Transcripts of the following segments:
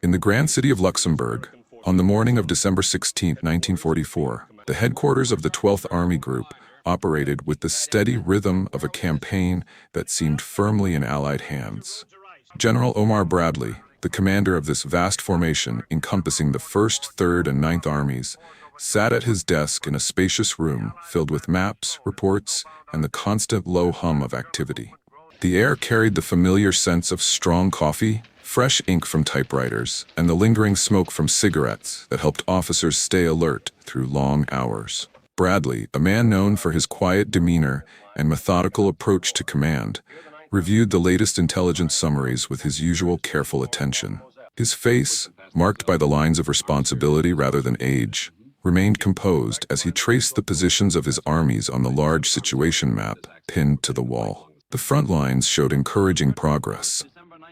In the grand city of Luxembourg, on the morning of December 16, 1944, the headquarters of the 12th Army Group operated with the steady rhythm of a campaign that seemed firmly in Allied hands. General Omar Bradley, the commander of this vast formation encompassing the 1st, 3rd, and 9th Armies, sat at his desk in a spacious room filled with maps, reports, and the constant low hum of activity. The air carried the familiar sense of strong coffee, fresh ink from typewriters, and the lingering smoke from cigarettes that helped officers stay alert through long hours. Bradley, a man known for his quiet demeanor and methodical approach to command, reviewed the latest intelligence summaries with his usual careful attention. His face, marked by the lines of responsibility rather than age, remained composed as he traced the positions of his armies on the large situation map pinned to the wall. The front lines showed encouraging progress.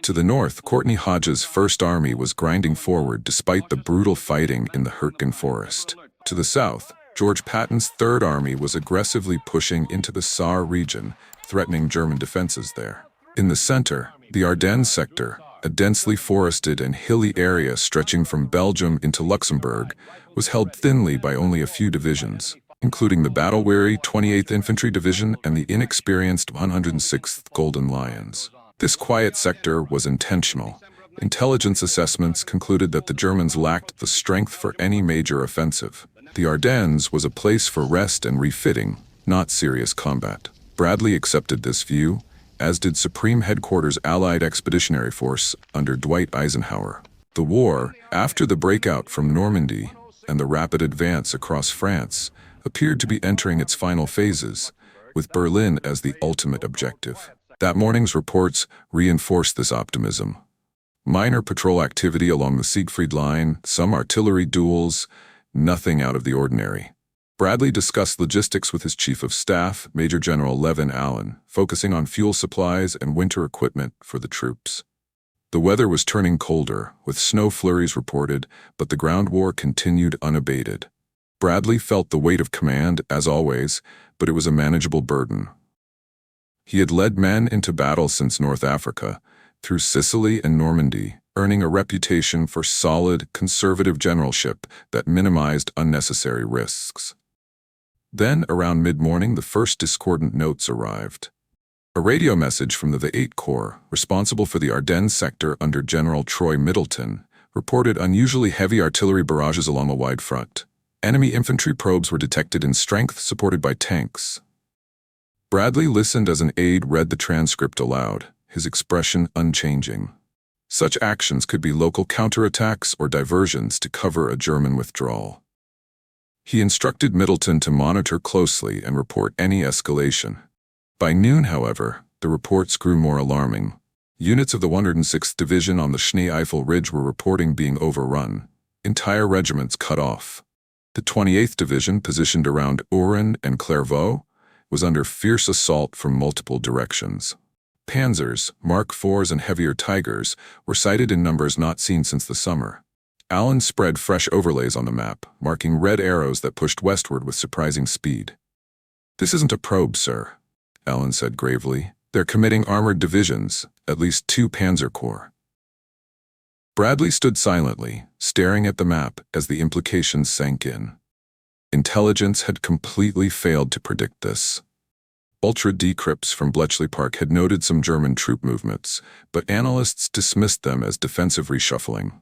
To the north, Courtney Hodges' 1st Army was grinding forward despite the brutal fighting in the Hürtgen forest. To the south, George Patton's 3rd Army was aggressively pushing into the Saar region, threatening German defenses there. In the center, the Ardennes sector, a densely forested and hilly area stretching from Belgium into Luxembourg, was held thinly by only a few divisions, including the battle-weary 28th Infantry Division and the inexperienced 106th Golden Lions. This quiet sector was intentional. Intelligence assessments concluded that the Germans lacked the strength for any major offensive. The Ardennes was a place for rest and refitting, not serious combat. Bradley accepted this view, as did Supreme Headquarters Allied Expeditionary Force under Dwight Eisenhower. The war, after the breakout from Normandy and the rapid advance across France, appeared to be entering its final phases, with Berlin as the ultimate objective. That morning's reports reinforced this optimism. Minor patrol activity along the Siegfried Line, some artillery duels, nothing out of the ordinary. Bradley discussed logistics with his Chief of Staff, Major General Levin Allen, focusing on fuel supplies and winter equipment for the troops. The weather was turning colder, with snow flurries reported, but the ground war continued unabated. Bradley felt the weight of command, as always, but it was a manageable burden. He had led men into battle since North Africa, through Sicily and Normandy, earning a reputation for solid, conservative generalship that minimized unnecessary risks. Then, around mid-morning, the first discordant notes arrived. A radio message from the 8th Corps, responsible for the Ardennes sector under General Troy Middleton, reported unusually heavy artillery barrages along a wide front. Enemy infantry probes were detected in strength, supported by tanks. Bradley listened as an aide read the transcript aloud, his expression unchanging. Such actions could be local counterattacks or diversions to cover a German withdrawal. He instructed Middleton to monitor closely and report any escalation. By noon, however, the reports grew more alarming. Units of the 106th Division on the Schnee-Eifel Ridge were reporting being overrun, entire regiments cut off. The 28th Division, positioned around Oren and Clairvaux, was under fierce assault from multiple directions. Panzers, Mark IVs and heavier Tigers were sighted in numbers not seen since the summer. Allen spread fresh overlays on the map, marking red arrows that pushed westward with surprising speed. "This isn't a probe, sir," Allen said gravely. "They're committing armored divisions, at least 2 Panzer Corps." Bradley stood silently, staring at the map as the implications sank in. Intelligence had completely failed to predict this. Ultra-decrypts from Bletchley Park had noted some German troop movements, but analysts dismissed them as defensive reshuffling.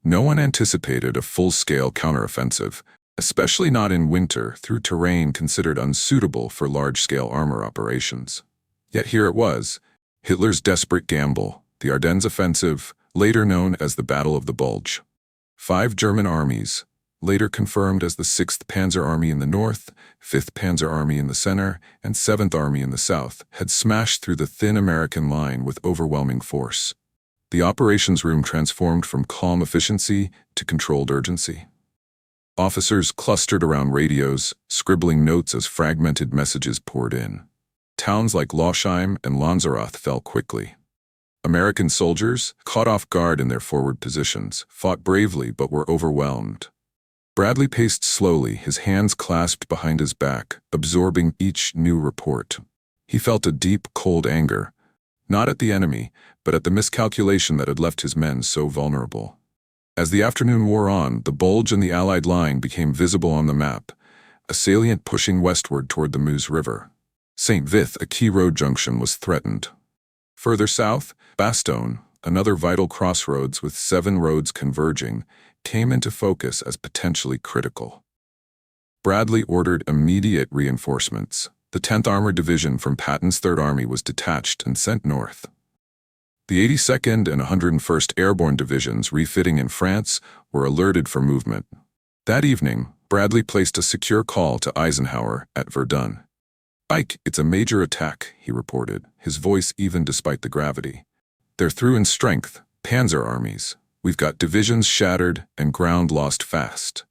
No one anticipated a full-scale counteroffensive, especially not in winter through terrain considered unsuitable for large-scale armor operations. Yet here it was, Hitler's desperate gamble, the Ardennes Offensive, later known as the Battle of the Bulge. 5 German armies, later confirmed as the 6th Panzer Army in the north, 5th Panzer Army in the center, and 7th Army in the south, had smashed through the thin American line with overwhelming force. The operations room transformed from calm efficiency to controlled urgency. Officers clustered around radios, scribbling notes as fragmented messages poured in. Towns like Losheim and Lanzerath fell quickly. American soldiers, caught off guard in their forward positions, fought bravely but were overwhelmed. Bradley paced slowly, his hands clasped behind his back, absorbing each new report. He felt a deep, cold anger, not at the enemy, but at the miscalculation that had left his men so vulnerable. As the afternoon wore on, the bulge in the Allied line became visible on the map, a salient pushing westward toward the Meuse River. St. Vith, a key road junction, was threatened. Further south, Bastogne, another vital crossroads with 7 roads converging, came into focus as potentially critical. Bradley ordered immediate reinforcements. The 10th Armored Division from Patton's Third Army was detached and sent north. The 82nd and 101st Airborne Divisions refitting in France were alerted for movement. That evening, Bradley placed a secure call to Eisenhower at Verdun. "Ike, it's a major attack," he reported, his voice even despite the gravity. "They're through in strength, panzer armies. We've got divisions shattered and ground lost fast."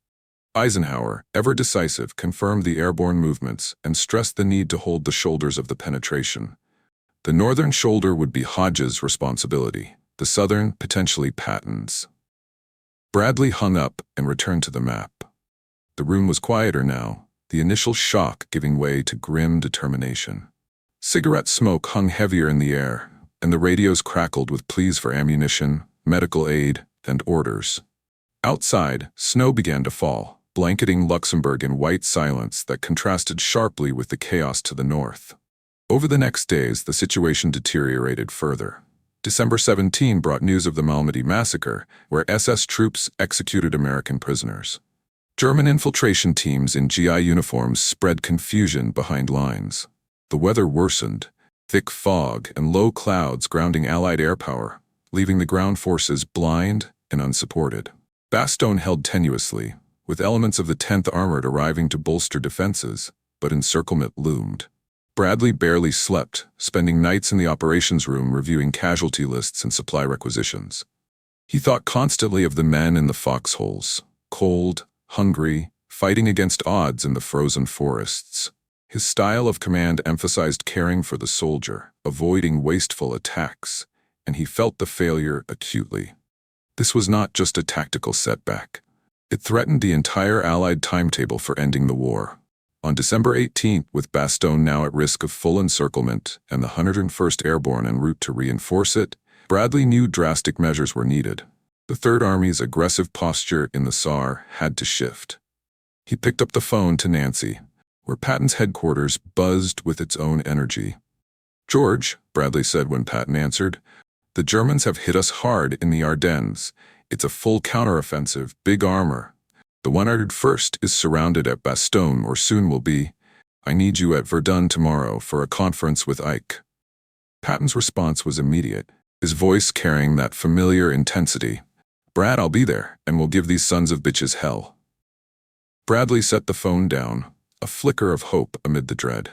Eisenhower, ever decisive, confirmed the airborne movements and stressed the need to hold the shoulders of the penetration. The northern shoulder would be Hodge's responsibility, the southern potentially Patton's. Bradley hung up and returned to the map. The room was quieter now, the initial shock giving way to grim determination. Cigarette smoke hung heavier in the air, and the radios crackled with pleas for ammunition, medical aid, and orders. Outside, snow began to fall, blanketing Luxembourg in white silence that contrasted sharply with the chaos to the north. Over the next days, the situation deteriorated further. December 17 brought news of the Malmedy massacre, where SS troops executed American prisoners. German infiltration teams in GI uniforms spread confusion behind lines. The weather worsened, thick fog and low clouds grounding Allied air power, leaving the ground forces blind and unsupported. Bastogne held tenuously, with elements of the 10th Armored arriving to bolster defenses, but encirclement loomed. Bradley barely slept, spending nights in the operations room reviewing casualty lists and supply requisitions. He thought constantly of the men in the foxholes, cold, hungry, fighting against odds in the frozen forests. His style of command emphasized caring for the soldier, avoiding wasteful attacks, and he felt the failure acutely. This was not just a tactical setback. It threatened the entire Allied timetable for ending the war. On December 18, with Bastogne now at risk of full encirclement and the 101st Airborne en route to reinforce it, Bradley knew drastic measures were needed. The Third Army's aggressive posture in the Saar had to shift. He picked up the phone to Nancy, where Patton's headquarters buzzed with its own energy. "George," Bradley said when Patton answered, "the Germans have hit us hard in the Ardennes. It's a full counteroffensive, big armor. The 101st is surrounded at Bastogne, or soon will be. I need you at Verdun tomorrow for a conference with Ike." Patton's response was immediate, his voice carrying that familiar intensity. "Brad, I'll be there, and we'll give these sons of bitches hell." Bradley set the phone down, a flicker of hope amid the dread.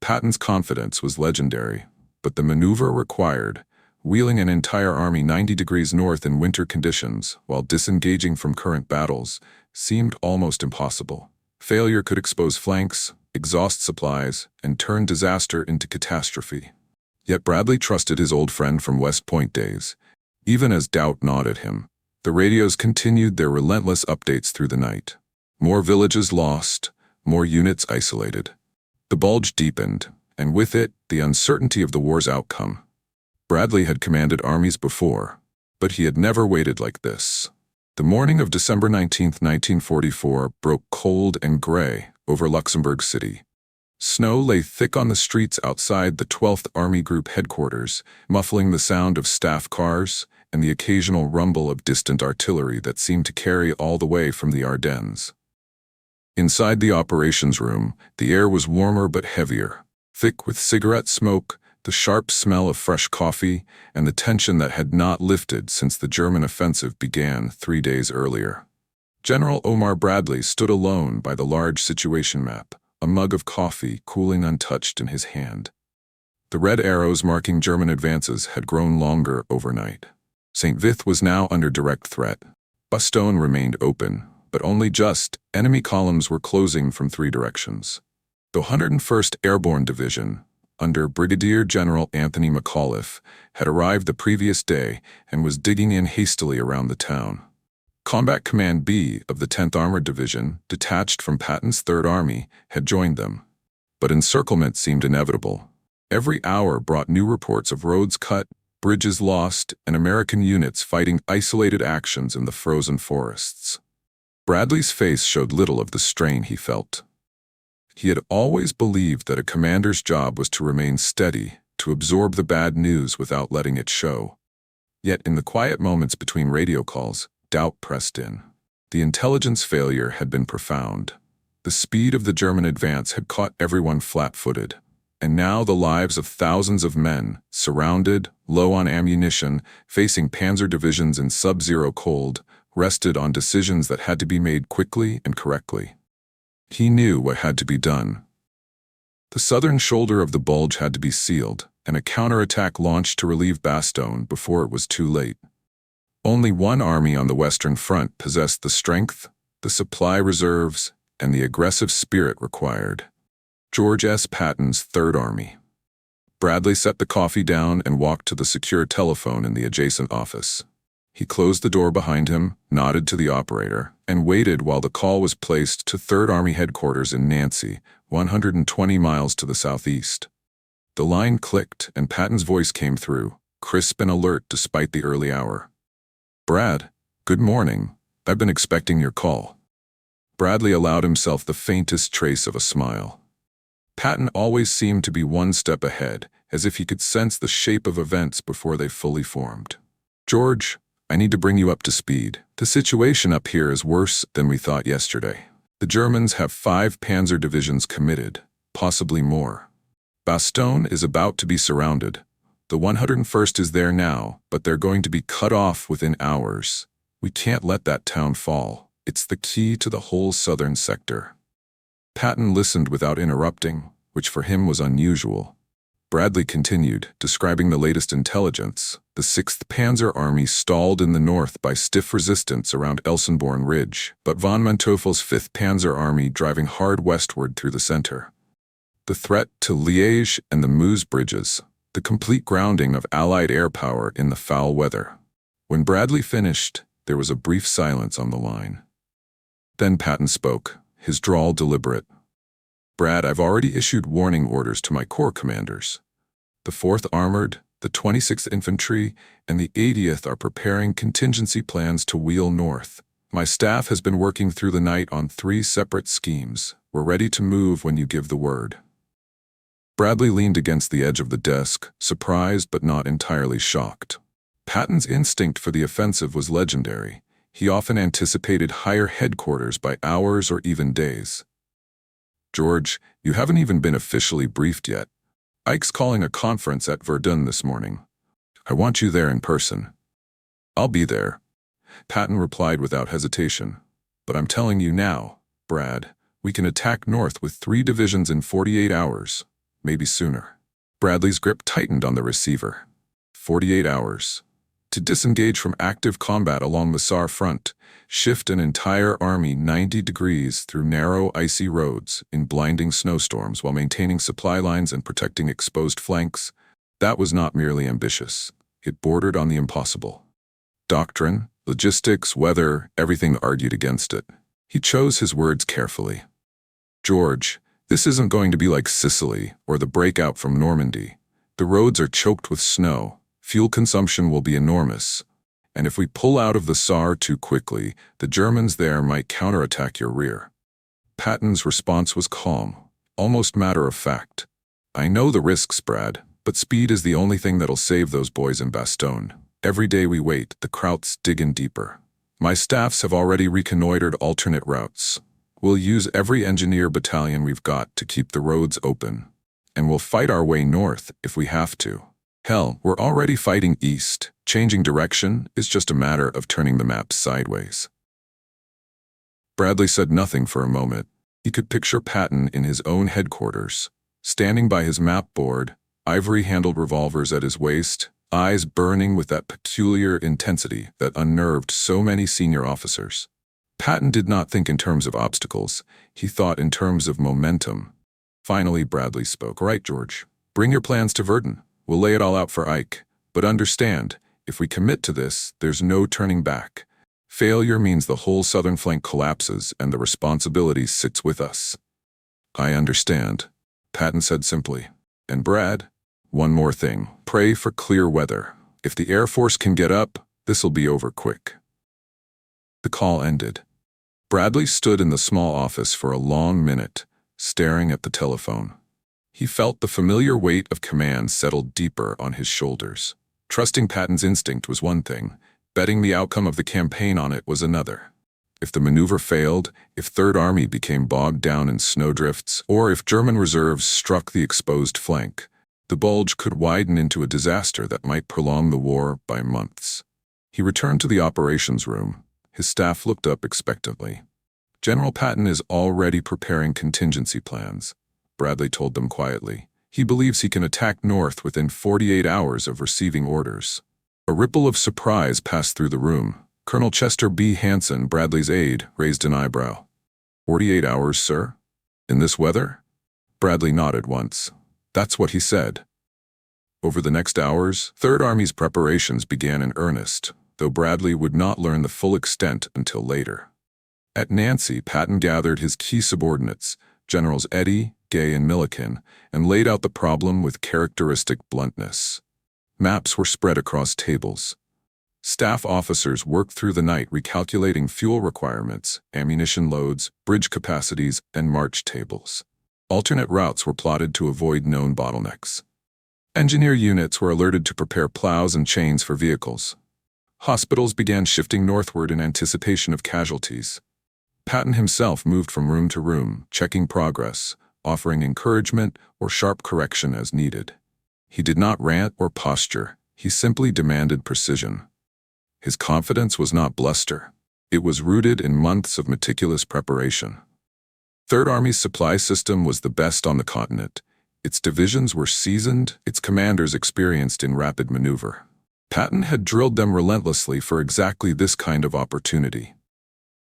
Patton's confidence was legendary, but the maneuver required, wheeling an entire army 90 degrees north in winter conditions while disengaging from current battles, seemed almost impossible. Failure could expose flanks, exhaust supplies, and turn disaster into catastrophe. Yet Bradley trusted his old friend from West Point days. Even as doubt gnawed at him, the radios continued their relentless updates through the night. More villages lost, more units isolated. The bulge deepened, and with it, the uncertainty of the war's outcome. Bradley had commanded armies before, but he had never waited like this. The morning of December 19, 1944, broke cold and gray over Luxembourg City. Snow lay thick on the streets outside the 12th Army Group headquarters, muffling the sound of staff cars and the occasional rumble of distant artillery that seemed to carry all the way from the Ardennes. Inside the operations room, the air was warmer but heavier, thick with cigarette smoke, the sharp smell of fresh coffee, and the tension that had not lifted since the German offensive began 3 days earlier. General Omar Bradley stood alone by the large situation map, a mug of coffee cooling untouched in his hand. The red arrows marking German advances had grown longer overnight. St. Vith was now under direct threat. Bastogne remained open, but only just. Enemy columns were closing from 3 directions. The 101st Airborne Division, under Brigadier General Anthony McAuliffe, had arrived the previous day and was digging in hastily around the town. Combat Command B of the 10th Armored Division, detached from Patton's Third Army, had joined them. But encirclement seemed inevitable. Every hour brought new reports of roads cut, bridges lost, and American units fighting isolated actions in the frozen forests. Bradley's face showed little of the strain he felt. He had always believed that a commander's job was to remain steady, to absorb the bad news without letting it show. Yet in the quiet moments between radio calls, doubt pressed in. The intelligence failure had been profound. The speed of the German advance had caught everyone flat-footed. And now the lives of thousands of men, surrounded, low on ammunition, facing panzer divisions in sub-zero cold, rested on decisions that had to be made quickly and correctly. He knew what had to be done. The southern shoulder of the bulge had to be sealed, and a counterattack launched to relieve Bastogne before it was too late. Only one army on the Western Front possessed the strength, the supply reserves, and the aggressive spirit required. George S. Patton's Third Army. Bradley set the coffee down and walked to the secure telephone in the adjacent office. He closed the door behind him, nodded to the operator, and waited while the call was placed to Third Army headquarters in Nancy, 120 miles to the southeast. The line clicked, and Patton's voice came through, crisp and alert despite the early hour. "Brad, good morning. I've been expecting your call." Bradley allowed himself the faintest trace of a smile. Patton always seemed to be one step ahead, as if he could sense the shape of events before they fully formed. "George, I need to bring you up to speed. The situation up here is worse than we thought yesterday. The Germans have 5 panzer divisions committed, possibly more. Bastogne is about to be surrounded. The 101st is there now, but they're going to be cut off within hours. We can't let that town fall. It's the key to the whole southern sector." Patton listened without interrupting, which for him was unusual. Bradley continued, describing the latest intelligence. The 6th Panzer Army stalled in the north by stiff resistance around Elsenborn Ridge, but von Manteuffel's 5th Panzer Army driving hard westward through the center. The threat to Liège and the Meuse bridges, the complete grounding of Allied air power in the foul weather. When Bradley finished, there was a brief silence on the line. Then Patton spoke, his drawl deliberate. "Brad, I've already issued warning orders to my corps commanders. The 4th Armored, the 26th Infantry, and the 80th are preparing contingency plans to wheel north. My staff has been working through the night on 3 separate schemes. We're ready to move when you give the word." Bradley leaned against the edge of the desk, surprised but not entirely shocked. Patton's instinct for the offensive was legendary. He often anticipated higher headquarters by hours or even days. "George, you haven't even been officially briefed yet. Ike's calling a conference at Verdun this morning. I want you there in person." "I'll be there," Patton replied without hesitation. "But I'm telling you now, Brad, we can attack north with 3 divisions in 48 hours, maybe sooner." Bradley's grip tightened on the receiver. 48 hours. To disengage from active combat along the Saar front, shift an entire army 90 degrees through narrow, icy roads in blinding snowstorms while maintaining supply lines and protecting exposed flanks, that was not merely ambitious. It bordered on the impossible. Doctrine, logistics, weather, everything argued against it. He chose his words carefully. "George, this isn't going to be like Sicily or the breakout from Normandy. The roads are choked with snow. Fuel consumption will be enormous. And if we pull out of the Saar too quickly, the Germans there might counterattack your rear." Patton's response was calm, almost matter-of-fact. "I know the risks, Brad, but speed is the only thing that'll save those boys in Bastogne. Every day we wait, the Krauts dig in deeper. My staffs have already reconnoitered alternate routes. We'll use every engineer battalion we've got to keep the roads open. And we'll fight our way north if we have to. Hell, we're already fighting east. Changing direction is just a matter of turning the map sideways." Bradley said nothing for a moment. He could picture Patton in his own headquarters, standing by his map board, ivory-handled revolvers at his waist, eyes burning with that peculiar intensity that unnerved so many senior officers. Patton did not think in terms of obstacles. He thought in terms of momentum. Finally, Bradley spoke. "Right, George. Bring your plans to Verdun. We'll lay it all out for Ike. But understand, if we commit to this, there's no turning back. Failure means the whole southern flank collapses and the responsibility sits with us." "I understand," Patton said simply. "And Brad, one more thing. Pray for clear weather. If the Air Force can get up, this'll be over quick." The call ended. Bradley stood in the small office for a long minute, staring at the telephone. He felt the familiar weight of command settle deeper on his shoulders. Trusting Patton's instinct was one thing, betting the outcome of the campaign on it was another. If the maneuver failed, if Third Army became bogged down in snowdrifts, or if German reserves struck the exposed flank, the bulge could widen into a disaster that might prolong the war by months. He returned to the operations room. His staff looked up expectantly. "General Patton is already preparing contingency plans," Bradley told them quietly. "He believes he can attack north within 48 hours of receiving orders." A ripple of surprise passed through the room. Colonel Chester B. Hanson, Bradley's aide, raised an eyebrow. "48 hours, sir? In this weather?" Bradley nodded once. That's what he said. Over the next hours, Third Army's preparations began in earnest, though Bradley would not learn the full extent until later. At Nancy, Patton gathered his key subordinates, Generals Eddy, Gay, and Milliken, and laid out the problem with characteristic bluntness. Maps were spread across tables. Staff officers worked through the night recalculating fuel requirements, ammunition loads, bridge capacities, and march tables. Alternate routes were plotted to avoid known bottlenecks. Engineer units were alerted to prepare plows and chains for vehicles. Hospitals began shifting northward in anticipation of casualties. Patton himself moved from room to room, checking progress, offering encouragement or sharp correction as needed. He did not rant or posture, he simply demanded precision. His confidence was not bluster. It was rooted in months of meticulous preparation. Third Army's supply system was the best on the continent. Its divisions were seasoned, its commanders experienced in rapid maneuver. Patton had drilled them relentlessly for exactly this kind of opportunity.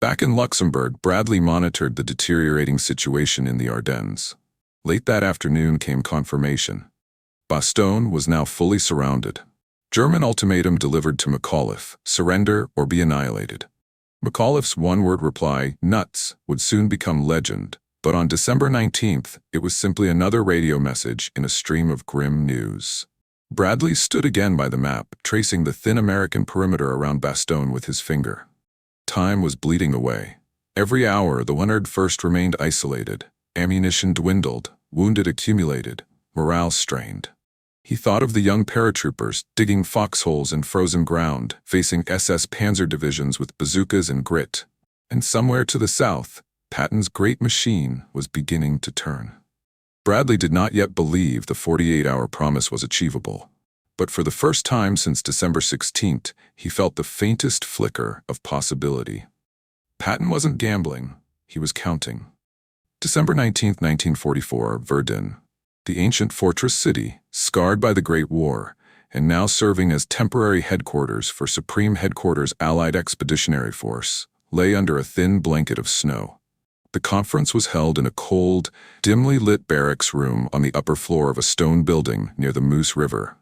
Back in Luxembourg, Bradley monitored the deteriorating situation in the Ardennes. Late that afternoon came confirmation. Bastogne was now fully surrounded. German ultimatum delivered to McAuliffe: surrender or be annihilated. McAuliffe's one-word reply, "nuts," would soon become legend, but on December 19th, it was simply another radio message in a stream of grim news. Bradley stood again by the map, tracing the thin American perimeter around Bastogne with his finger. Time was bleeding away. Every hour, the 101st remained isolated. Ammunition dwindled, wounded accumulated, morale strained. He thought of the young paratroopers digging foxholes in frozen ground, facing SS panzer divisions with bazookas and grit. And somewhere to the south, Patton's great machine was beginning to turn. Bradley did not yet believe the 48-hour promise was achievable. But for the first time since December 16th, he felt the faintest flicker of possibility. Patton wasn't gambling, he was counting. December 19, 1944, Verdun. The ancient fortress city, scarred by the Great War, and now serving as temporary headquarters for Supreme Headquarters Allied Expeditionary Force, lay under a thin blanket of snow. The conference was held in a cold, dimly lit barracks room on the upper floor of a stone building near the Moose River.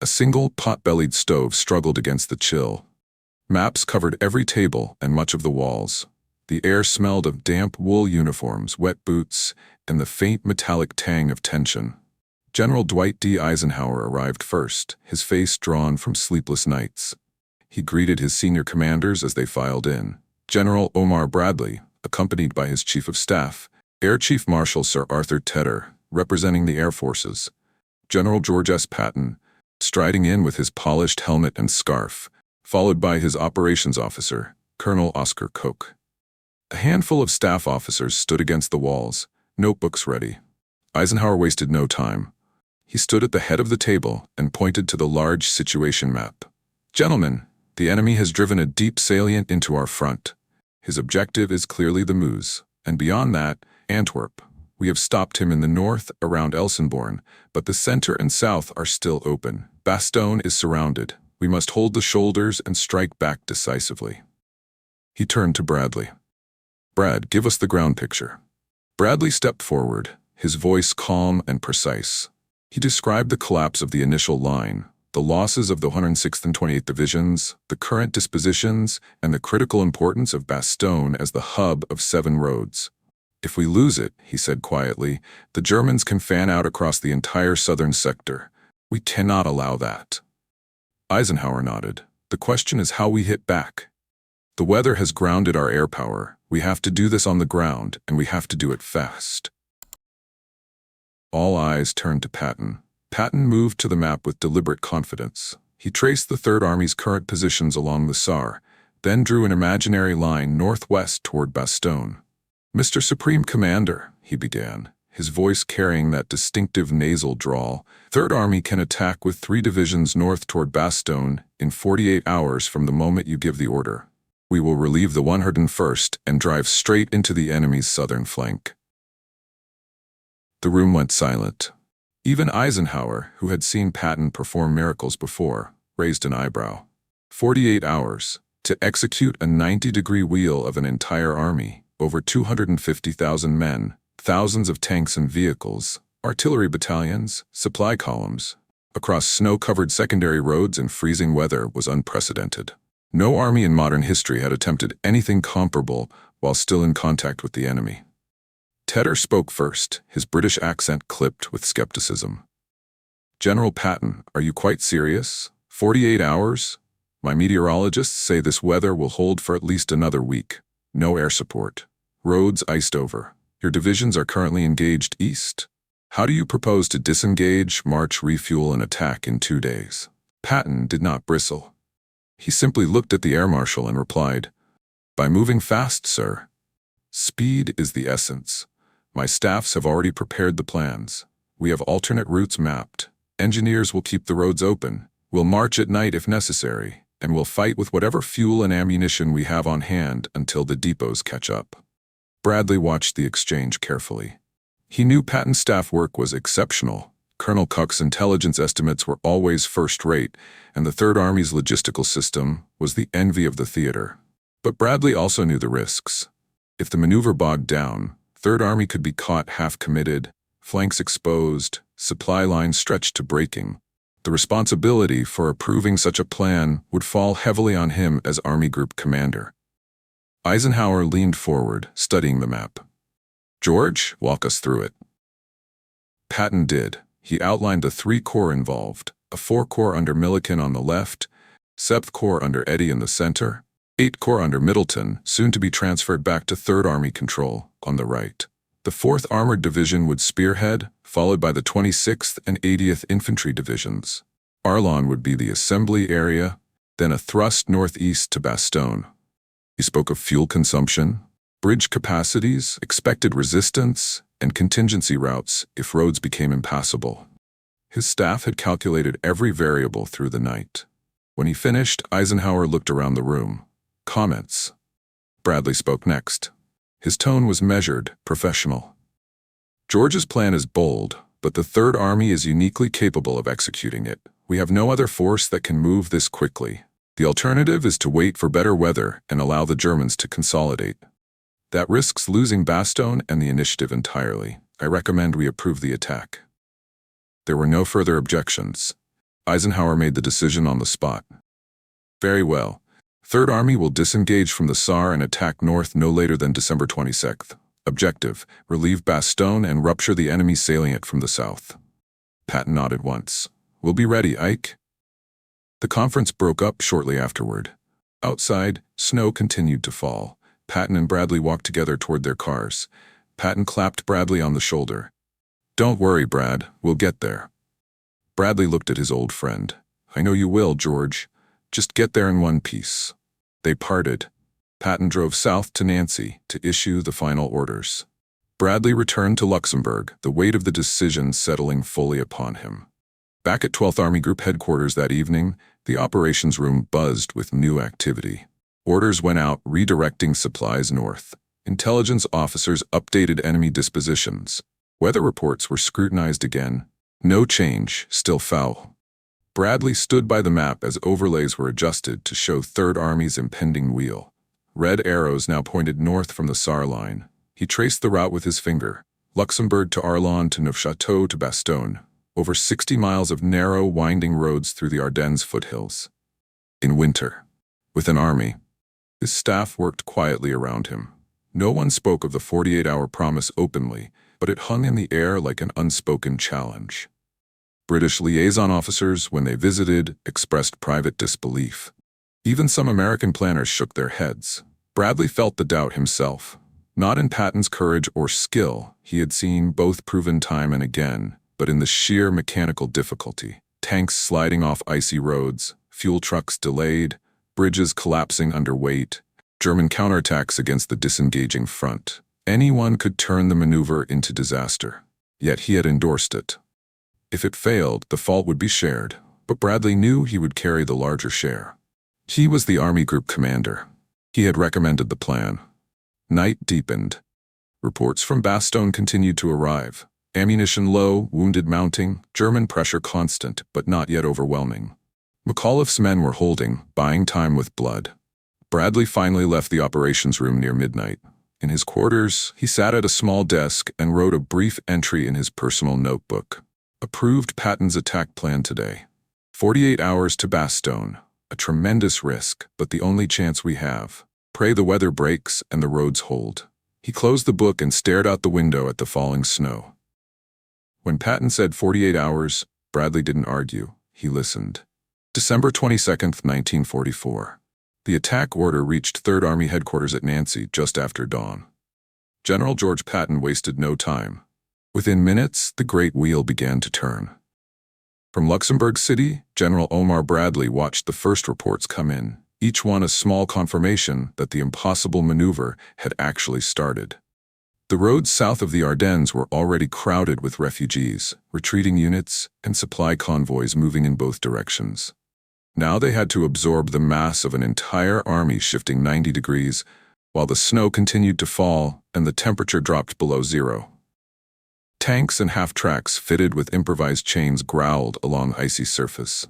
A single pot-bellied stove struggled against the chill. Maps covered every table and much of the walls. The air smelled of damp wool uniforms, wet boots, and the faint metallic tang of tension. General Dwight D. Eisenhower arrived first, his face drawn from sleepless nights. He greeted his senior commanders as they filed in. General Omar Bradley, accompanied by his Chief of Staff, Air Chief Marshal Sir Arthur Tedder, representing the Air Forces. General George S. Patton, striding in with his polished helmet and scarf, followed by his operations officer, Colonel Oscar Koch. A handful of staff officers stood against the walls, notebooks ready. Eisenhower wasted no time. He stood at the head of the table and pointed to the large situation map. "Gentlemen, the enemy has driven a deep salient into our front. His objective is clearly the Meuse, and beyond that, Antwerp. We have stopped him in the north around Elsenborn, but the center and south are still open. Bastogne is surrounded. We must hold the shoulders and strike back decisively." He turned to Bradley. "Brad, give us the ground picture." Bradley stepped forward, his voice calm and precise. He described the collapse of the initial line, the losses of the 106th and 28th Divisions, the current dispositions, and the critical importance of Bastogne as the hub of 7 roads. "If we lose it," he said quietly, "the Germans can fan out across the entire southern sector. We cannot allow that." Eisenhower nodded. The question is how we hit back. The weather has grounded our air power. We have to do this on the ground, and we have to do it fast. All eyes turned to Patton. Patton moved to the map with deliberate confidence. He traced the Third Army's current positions along the Saar, then drew an imaginary line northwest toward Bastogne. "Mr. Supreme Commander," he began, his voice carrying that distinctive nasal drawl, "Third Army can attack with 3 divisions north toward Bastogne in 48 hours from the moment you give the order. We will relieve the 101st and drive straight into the enemy's southern flank." The room went silent. Even Eisenhower, who had seen Patton perform miracles before, raised an eyebrow. 48 hours to execute a 90-degree wheel of an entire army, over 250,000 men, thousands of tanks and vehicles, artillery battalions, supply columns, across snow-covered secondary roads in freezing weather was unprecedented. No army in modern history had attempted anything comparable while still in contact with the enemy. Tedder spoke first, his British accent clipped with skepticism. "General Patton, are you quite serious? 48 hours? My meteorologists say this weather will hold for at least another week. No air support. Roads iced over. Your divisions are currently engaged east. How do you propose to disengage, march, refuel, and attack in 2 days?" Patton did not bristle. He simply looked at the air marshal and replied, "By moving fast, sir. Speed is the essence. My staffs have already prepared the plans. We have alternate routes mapped. Engineers will keep the roads open. We'll march at night if necessary, and we'll fight with whatever fuel and ammunition we have on hand until the depots catch up." Bradley watched the exchange carefully. He knew Patton's staff work was exceptional. Colonel Cook's intelligence estimates were always first-rate, and the Third Army's logistical system was the envy of the theater. But Bradley also knew the risks. If the maneuver bogged down, Third Army could be caught half-committed, flanks exposed, supply lines stretched to breaking. The responsibility for approving such a plan would fall heavily on him as Army Group commander. Eisenhower leaned forward, studying the map. "George, walk us through it." Patton did. He outlined the 3 corps involved, a 4 corps under Milliken on the left, 7th Corps under Eddy in the center, 8th Corps under Middleton, soon to be transferred back to Third Army control, on the right. The 4th Armored Division would spearhead, followed by the 26th and 80th Infantry Divisions. Argonne would be the assembly area, then a thrust northeast to Bastogne. He spoke of fuel consumption, bridge capacities, expected resistance, and contingency routes if roads became impassable. His staff had calculated every variable through the night. When he finished, Eisenhower looked around the room. Comments. Bradley spoke next. His tone was measured, professional. "George's plan is bold, but the Third Army is uniquely capable of executing it. We have no other force that can move this quickly. The alternative is to wait for better weather and allow the Germans to consolidate. That risks losing Bastogne and the initiative entirely. I recommend we approve the attack." There were no further objections. Eisenhower made the decision on the spot. "Very well. Third Army will disengage from the Saar and attack north no later than December 26th. Objective: relieve Bastogne and rupture the enemy salient from the south." Patton nodded once. "We'll be ready, Ike." The conference broke up shortly afterward. Outside, snow continued to fall. Patton and Bradley walked together toward their cars. Patton clapped Bradley on the shoulder. "Don't worry, Brad, we'll get there." Bradley looked at his old friend. "I know you will, George. Just get there in one piece." They parted. Patton drove south to Nancy to issue the final orders. Bradley returned to Luxembourg, the weight of the decision settling fully upon him. Back at 12th Army Group headquarters that evening, the operations room buzzed with new activity. Orders went out redirecting supplies north. Intelligence officers updated enemy dispositions. Weather reports were scrutinized again. No change, still foul. Bradley stood by the map as overlays were adjusted to show Third Army's impending wheel. Red arrows now pointed north from the Saar line. He traced the route with his finger. Luxembourg to Arlon to Neufchâteau to Bastogne. Over 60 miles of narrow, winding roads through the Ardennes foothills. In winter. With an army. His staff worked quietly around him. No one spoke of the 48-hour promise openly, but it hung in the air like an unspoken challenge. British liaison officers, when they visited, expressed private disbelief. Even some American planners shook their heads. Bradley felt the doubt himself. Not in Patton's courage or skill, he had seen both proven time and again, but in the sheer mechanical difficulty. Tanks sliding off icy roads, fuel trucks delayed, bridges collapsing under weight, German counterattacks against the disengaging front. Anyone could turn the maneuver into disaster. Yet he had endorsed it. If it failed, the fault would be shared, but Bradley knew he would carry the larger share. He was the Army Group commander. He had recommended the plan. Night deepened. Reports from Bastogne continued to arrive. Ammunition low, wounded mounting, German pressure constant, but not yet overwhelming. McAuliffe's men were holding, buying time with blood. Bradley finally left the operations room near midnight. In his quarters, he sat at a small desk and wrote a brief entry in his personal notebook. Approved Patton's attack plan today. 48 hours to Bastogne. A tremendous risk, but the only chance we have. Pray the weather breaks and the roads hold. He closed the book and stared out the window at the falling snow. When Patton said 48 hours, Bradley didn't argue. He listened. December 22nd, 1944. The attack order reached 3rd Army headquarters at Nancy just after dawn. General George Patton wasted no time. Within minutes, the great wheel began to turn. From Luxembourg City, General Omar Bradley watched the first reports come in, each one a small confirmation that the impossible maneuver had actually started. The roads south of the Ardennes were already crowded with refugees, retreating units, and supply convoys moving in both directions. Now they had to absorb the mass of an entire army shifting 90 degrees, while the snow continued to fall and the temperature dropped below zero. Tanks and half-tracks fitted with improvised chains growled along icy surface.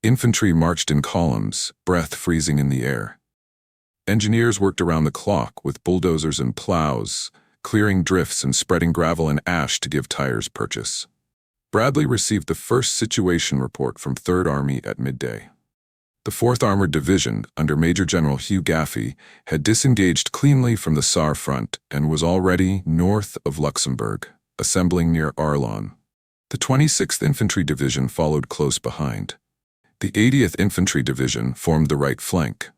Infantry marched in columns, breath freezing in the air. Engineers worked around the clock with bulldozers and plows, clearing drifts and spreading gravel and ash to give tires purchase. Bradley received the first situation report from 3rd Army at midday. The 4th Armored Division, under Major General Hugh Gaffey, had disengaged cleanly from the Saar front and was already north of Luxembourg, assembling near Arlon. The 26th Infantry Division followed close behind. The 80th Infantry Division formed the right flank.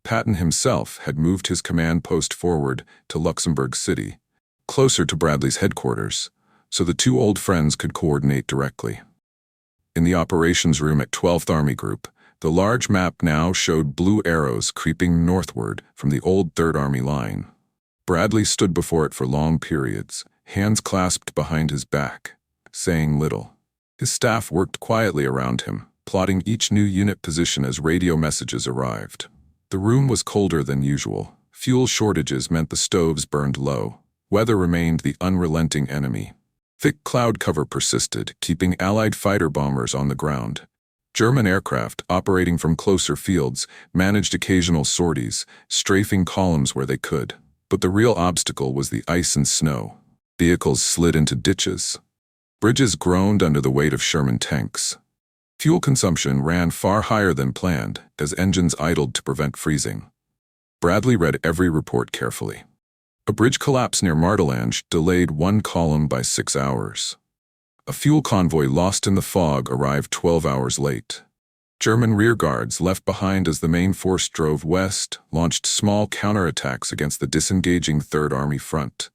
Patton himself had moved his command post forward to Luxembourg City, closer to Bradley's headquarters, so the two old friends could coordinate directly. In the operations room at 12th Army Group, the large map now showed blue arrows creeping northward from the old 3rd Army line. Bradley stood before it for long periods, hands clasped behind his back, saying little. His staff worked quietly around him, plotting each new unit position as radio messages arrived. The room was colder than usual. Fuel shortages meant the stoves burned low. Weather remained the unrelenting enemy. Thick cloud cover persisted, keeping Allied fighter bombers on the ground. German aircraft, operating from closer fields, managed occasional sorties, strafing columns where they could. But the real obstacle was the ice and snow. Vehicles slid into ditches. Bridges groaned under the weight of Sherman tanks. Fuel consumption ran far higher than planned as engines idled to prevent freezing. Bradley read every report carefully. A bridge collapse near Martelange delayed one column by 6 hours. A fuel convoy lost in the fog arrived 12 hours late. German rearguards left behind as the main force drove west launched small counterattacks against the disengaging 3rd Army front.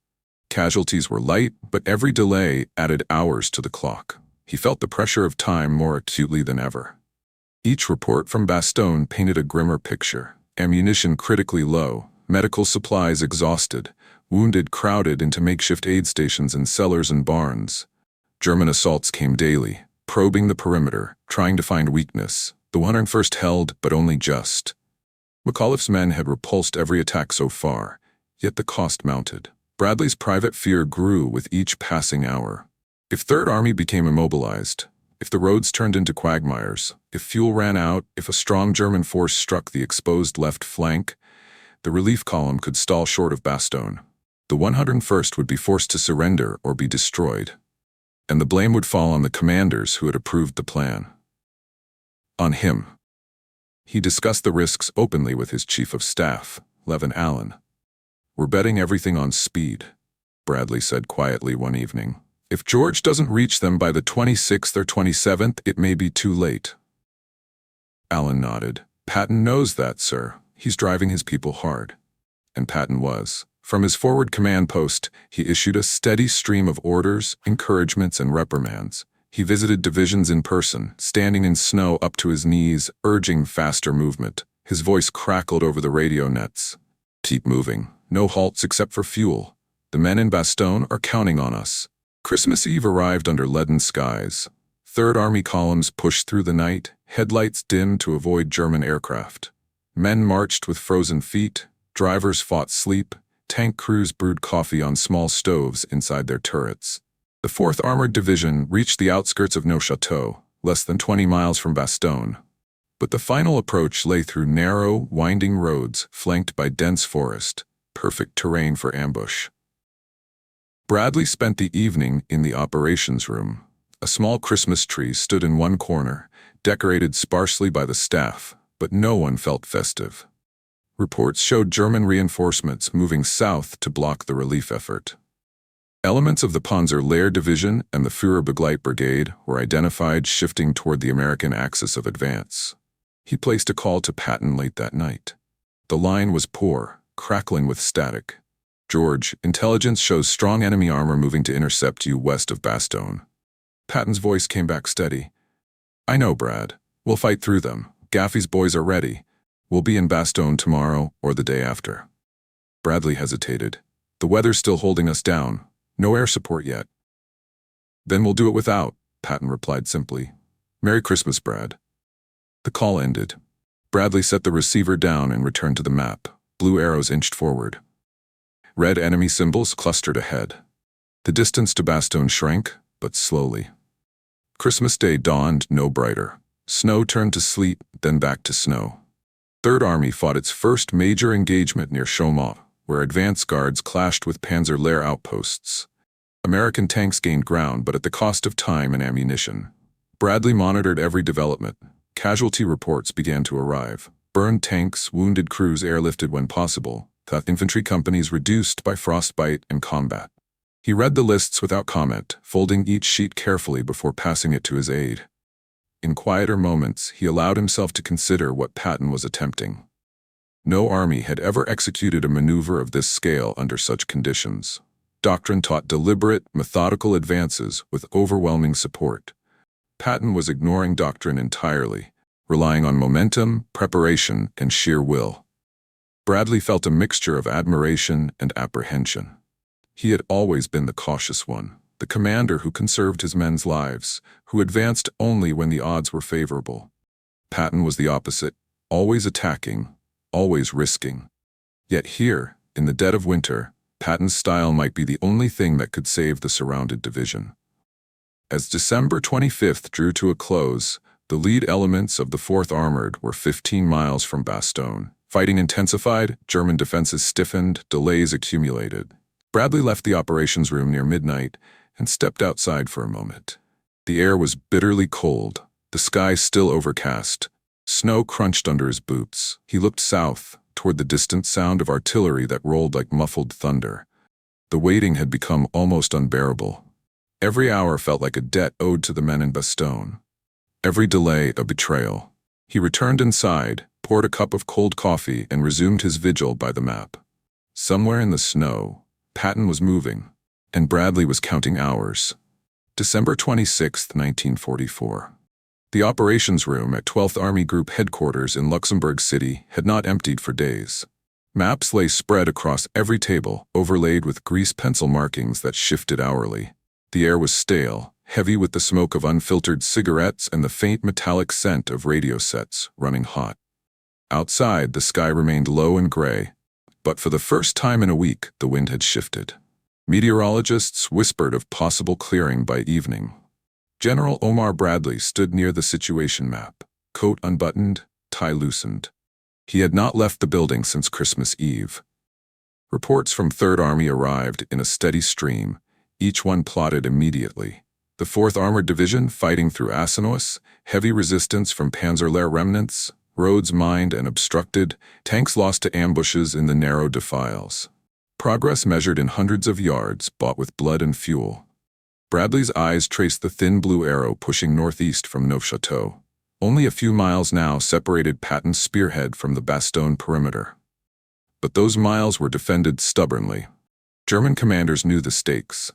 Casualties were light, but every delay added hours to the clock. He felt the pressure of time more acutely than ever. Each report from Bastogne painted a grimmer picture. Ammunition critically low, medical supplies exhausted, wounded crowded into makeshift aid stations and cellars and barns. German assaults came daily, probing the perimeter, trying to find weakness. The 101st held, but only just. McAuliffe's men had repulsed every attack so far, yet the cost mounted. Bradley's private fear grew with each passing hour. If 3rd Army became immobilized, if the roads turned into quagmires, if fuel ran out, if a strong German force struck the exposed left flank, the relief column could stall short of Bastogne. The 101st would be forced to surrender or be destroyed. And the blame would fall on the commanders who had approved the plan. On him. He discussed the risks openly with his chief of staff, Levin Allen. "We're betting everything on speed," Bradley said quietly one evening. If George doesn't reach them by the 26th or 27th, it may be too late. Allen nodded. Patton knows that, sir. He's driving his people hard. And Patton was. From his forward command post, he issued a steady stream of orders, encouragements, and reprimands. He visited divisions in person, standing in snow up to his knees, urging faster movement. His voice crackled over the radio nets. Keep moving. No halts except for fuel. The men in Bastogne are counting on us. Christmas Eve arrived under leaden skies. Third Army columns pushed through the night, headlights dimmed to avoid German aircraft. Men marched with frozen feet, drivers fought sleep, tank crews brewed coffee on small stoves inside their turrets. The 4th Armored Division reached the outskirts of Neuchâteau, less than 20 miles from Bastogne. But the final approach lay through narrow, winding roads flanked by dense forest, perfect terrain for ambush. Bradley spent the evening in the operations room. A small Christmas tree stood in one corner, decorated sparsely by the staff, but no one felt festive. Reports showed German reinforcements moving south to block the relief effort. Elements of the Panzer Lehr Division and the Führerbegleit Brigade were identified, shifting toward the American axis of advance. He placed a call to Patton late that night. The line was poor, crackling with static. George, intelligence shows strong enemy armor moving to intercept you west of Bastogne. Patton's voice came back steady. I know, Brad. We'll fight through them. Gaffey's boys are ready. We'll be in Bastogne tomorrow or the day after. Bradley hesitated. The weather's still holding us down. No air support yet. Then we'll do it without, Patton replied simply. Merry Christmas, Brad. The call ended. Bradley set the receiver down and returned to the map. Blue arrows inched forward. Red enemy symbols clustered ahead. The distance to Bastogne shrank, but slowly. Christmas Day dawned no brighter. Snow turned to sleet, then back to snow. Third Army fought its first major engagement near Chaumont, where advance guards clashed with Panzer Lehr outposts. American tanks gained ground, but at the cost of time and ammunition. Bradley monitored every development. Casualty reports began to arrive. Burned tanks, wounded crews airlifted when possible, infantry companies reduced by frostbite and combat. He read the lists without comment, folding each sheet carefully before passing it to his aide. In quieter moments, he allowed himself to consider what Patton was attempting. No army had ever executed a maneuver of this scale under such conditions. Doctrine taught deliberate, methodical advances with overwhelming support. Patton was ignoring doctrine entirely, relying on momentum, preparation, and sheer will. Bradley felt a mixture of admiration and apprehension. He had always been the cautious one, the commander who conserved his men's lives, who advanced only when the odds were favorable. Patton was the opposite, always attacking, always risking. Yet here, in the dead of winter, Patton's style might be the only thing that could save the surrounded division. As December 25th drew to a close, the lead elements of the 4th Armored were 15 miles from Bastogne. Fighting intensified, German defenses stiffened, delays accumulated. Bradley left the operations room near midnight and stepped outside for a moment. The air was bitterly cold, the sky still overcast. Snow crunched under his boots. He looked south, toward the distant sound of artillery that rolled like muffled thunder. The waiting had become almost unbearable. Every hour felt like a debt owed to the men in Bastogne. Every delay a betrayal. He returned inside, poured a cup of cold coffee, and resumed his vigil by the map. Somewhere in the snow, Patton was moving, and Bradley was counting hours. December 26, 1944. The operations room at 12th Army Group headquarters in Luxembourg City had not emptied for days. Maps lay spread across every table, overlaid with grease pencil markings that shifted hourly. The air was stale, heavy with the smoke of unfiltered cigarettes and the faint metallic scent of radio sets running hot. Outside, the sky remained low and gray, but for the first time in a week, the wind had shifted. Meteorologists whispered of possible clearing by evening. General Omar Bradley stood near the situation map, coat unbuttoned, tie loosened. He had not left the building since Christmas Eve. Reports from 3rd Army arrived in a steady stream, each one plotted immediately. The 4th Armored Division fighting through Ardennes, heavy resistance from Panzer Lehr remnants, roads mined and obstructed, tanks lost to ambushes in the narrow defiles. Progress measured in hundreds of yards, bought with blood and fuel. Bradley's eyes traced the thin blue arrow pushing northeast from Neufchâteau. Only a few miles now separated Patton's spearhead from the Bastogne perimeter. But those miles were defended stubbornly. German commanders knew the stakes.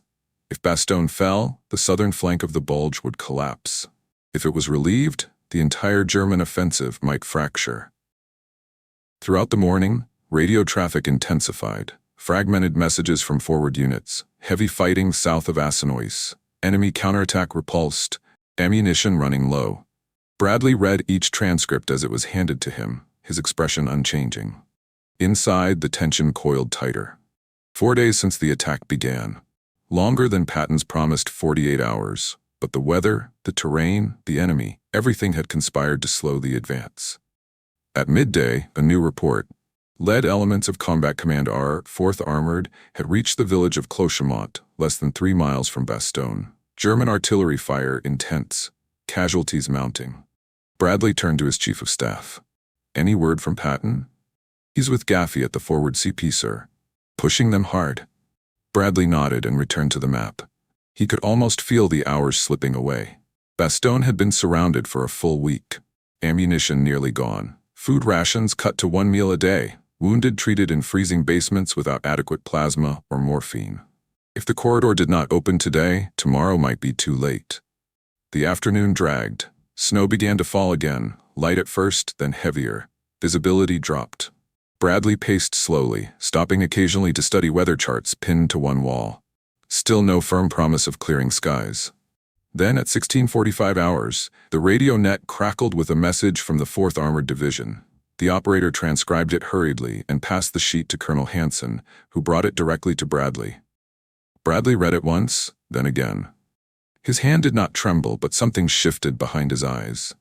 If Bastogne fell, the southern flank of the Bulge would collapse. If it was relieved, the entire German offensive might fracture. Throughout the morning, radio traffic intensified. Fragmented messages from forward units, heavy fighting south of Agonizing, enemy counterattack repulsed, ammunition running low. Bradley read each transcript as it was handed to him, his expression unchanging. Inside, the tension coiled tighter. 4 days since the attack began. Longer than Patton's promised 48 hours, but the weather, the terrain, the enemy, everything had conspired to slow the advance. At midday, a new report. Lead elements of Combat Command R, 4th Armored, had reached the village of Clochemont, less than 3 miles from Bastogne. German artillery fire intense, casualties mounting. Bradley turned to his chief of staff. Any word from Patton? He's with Gaffey at the forward CP, sir. Pushing them hard. Bradley nodded and returned to the map. He could almost feel the hours slipping away. Bastogne had been surrounded for a full week. Ammunition nearly gone. Food rations cut to 1 meal a day. Wounded treated in freezing basements without adequate plasma or morphine. If the corridor did not open today, tomorrow might be too late. The afternoon dragged. Snow began to fall again, light at first, then heavier. Visibility dropped. Bradley paced slowly, stopping occasionally to study weather charts pinned to one wall. Still no firm promise of clearing skies. Then, at 16:45 hours, the radio net crackled with a message from the 4th Armored Division. The operator transcribed it hurriedly and passed the sheet to Colonel Hansen, who brought it directly to Bradley. Bradley read it once, then again. His hand did not tremble, but something shifted behind his eyes.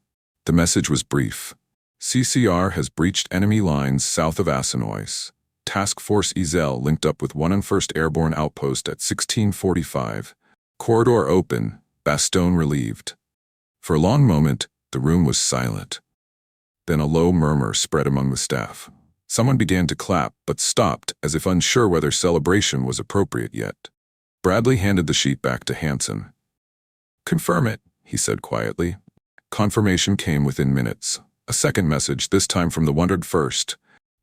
The message was brief. CCR has breached enemy lines south of Agonizing. Task Force Isel linked up with 101st Airborne Outpost at 16:45. Corridor open, Bastogne relieved. For a long moment, the room was silent. Then a low murmur spread among the staff. Someone began to clap, but stopped as if unsure whether celebration was appropriate yet. Bradley handed the sheet back to Hansen. "Confirm it," he said quietly. Confirmation came within minutes. A second message, this time from the 101st.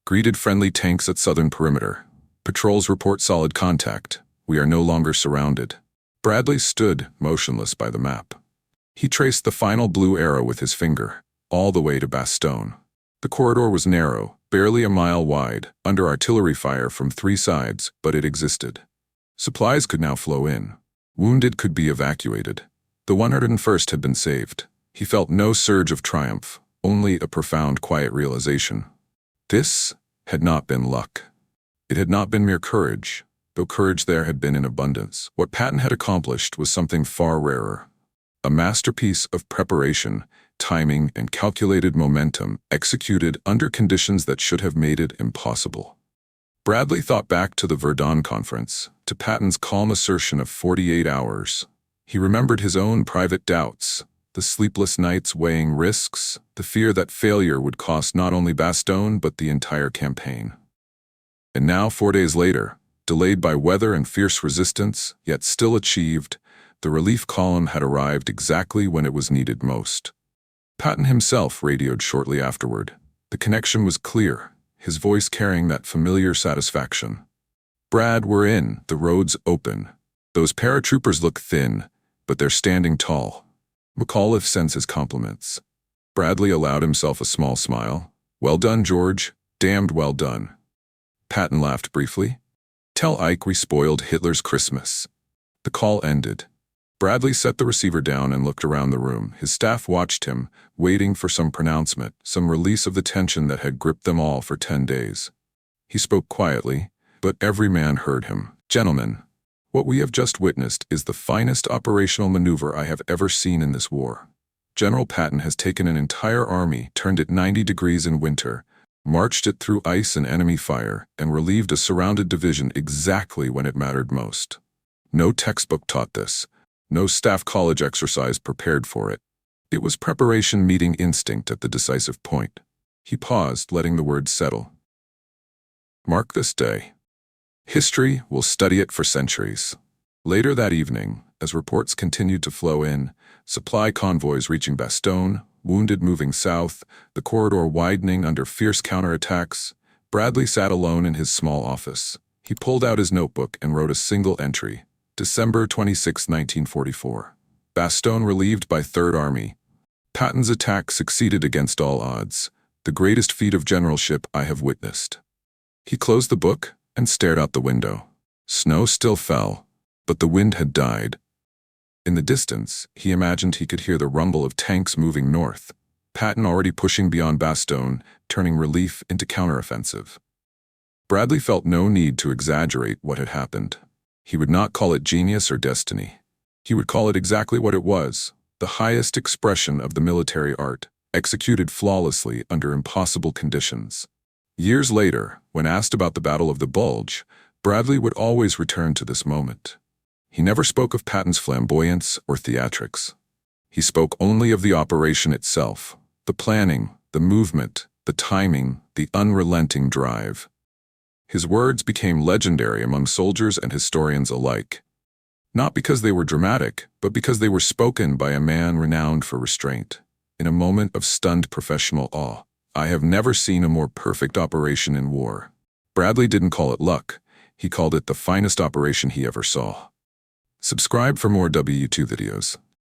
Greeted friendly tanks at southern perimeter. Patrols report solid contact. We are no longer surrounded. Bradley stood, motionless by the map. He traced the final blue arrow with his finger, all the way to Bastogne. The corridor was narrow, barely a mile wide, under artillery fire from 3 sides, but it existed. Supplies could now flow in. Wounded could be evacuated. The 101st had been saved. He felt no surge of triumph, only a profound, quiet realization. This had not been luck. It had not been mere courage, though courage there had been in abundance. What Patton had accomplished was something far rarer. A masterpiece of preparation, timing, and calculated momentum executed under conditions that should have made it impossible. Bradley thought back to the Verdun conference, to Patton's calm assertion of 48 hours. He remembered his own private doubts, the sleepless nights weighing risks, the fear that failure would cost not only Bastogne but the entire campaign. And now, 4 days later, delayed by weather and fierce resistance, yet still achieved, the relief column had arrived exactly when it was needed most. Patton himself radioed shortly afterward. The connection was clear, his voice carrying that familiar satisfaction. "Brad, we're in, the road's open. Those paratroopers look thin, but they're standing tall. McAuliffe sends his compliments." Bradley allowed himself a small smile. "Well done, George. Damned well done." Patton laughed briefly. "Tell Ike we spoiled Hitler's Christmas." The call ended. Bradley set the receiver down and looked around the room. His staff watched him, waiting for some pronouncement, some release of the tension that had gripped them all for 10 days. He spoke quietly, but every man heard him. "Gentlemen, what we have just witnessed is the finest operational maneuver I have ever seen in this war. General Patton has taken an entire army, turned it 90 degrees in winter, marched it through ice and enemy fire, and relieved a surrounded division exactly when it mattered most. No textbook taught this. No staff college exercise prepared for it. It was preparation meeting instinct at the decisive point." He paused, letting the words settle. "Mark this day. History will study it for centuries." Later that evening, as reports continued to flow in, supply convoys reaching Bastogne, wounded moving south, the corridor widening under fierce counterattacks. Bradley sat alone in his small office. He pulled out his notebook and wrote a single entry. December 26, 1944. Bastogne relieved by Third Army. Patton's attack succeeded against all odds, the greatest feat of generalship I have witnessed. He closed the book and stared out the window. Snow still fell, but the wind had died. In the distance, he imagined he could hear the rumble of tanks moving north, Patton already pushing beyond Bastogne, turning relief into counteroffensive. Bradley felt no need to exaggerate what had happened. He would not call it genius or destiny. He would call it exactly what it was, the highest expression of the military art, executed flawlessly under impossible conditions. Years later, when asked about the Battle of the Bulge, Bradley would always return to this moment. He never spoke of Patton's flamboyance or theatrics. He spoke only of the operation itself, the planning, the movement, the timing, the unrelenting drive. His words became legendary among soldiers and historians alike. Not because they were dramatic, but because they were spoken by a man renowned for restraint. In a moment of stunned professional awe, I have never seen a more perfect operation in war. Bradley didn't call it luck. He called it the finest operation he ever saw. Subscribe for more W2 videos.